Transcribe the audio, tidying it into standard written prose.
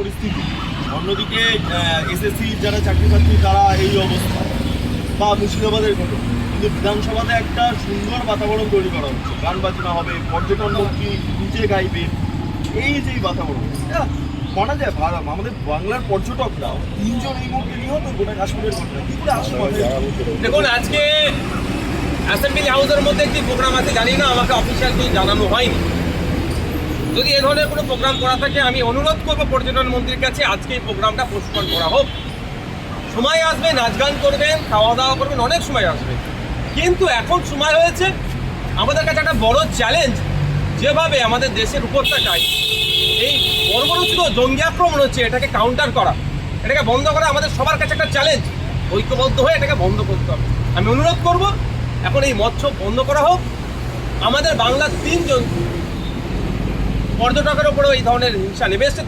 পরিস্থিতি, অন্যদিকে এসএসসি যারা চাকরি প্রার্থী তারা এই অবস্থা, বা মুর্শিদাবাদের ঘটনা। কিন্তু বিধানসভাতে একটা সুন্দর বাতাবরণ তৈরি করা হচ্ছে, গান বাজনা হবে, পর্যটন মন্ত্রী নিজে গাইবে, এই যে বাতাবরণ এটা মানা যায়। আমাদের বাংলার পর্যটকরাও 3 জন এই মুহূর্তে নিহত গোটা কাশ্মীরের ঘটনা, কি করে আসে? দেখুন, আজকে অ্যাসেম্বলি হাউসের মধ্যে একটি প্রোগ্রাম আছে, জানি না, আমাকে অফিসিয়ালি জানানো হয়নি। যদি এ ধরনের কোনো প্রোগ্রাম করা থাকে আমি অনুরোধ করবো পর্যটন মন্ত্রীর কাছে আজকে এই প্রোগ্রামটা পোস্টপোন করা হোক। সময় আসবে, নাচ গান করবেন, খাওয়া দাওয়া করবেন, অনেক সময় আসবে, কিন্তু এখন সময় হয়েছে আমাদের কাছে একটা বড় চ্যালেঞ্জ। যেভাবে আমাদের দেশের উপত্যকায় এই বড় বড় ছিল জঙ্গি আক্রমণ হচ্ছে, এটাকে কাউন্টার করা, এটাকে বন্ধ করা আমাদের সবার কাছে একটা চ্যালেঞ্জ। ঐক্যবদ্ধ হয়ে এটাকে বন্ধ করতে হবে। আমি অনুরোধ করব এখন এই মৎস্য বন্ধ করা হোক। আমাদের বাংলার 3 জন পর্যটকের ওপরেও এই ধরনের হিংসা নেমে এসছে।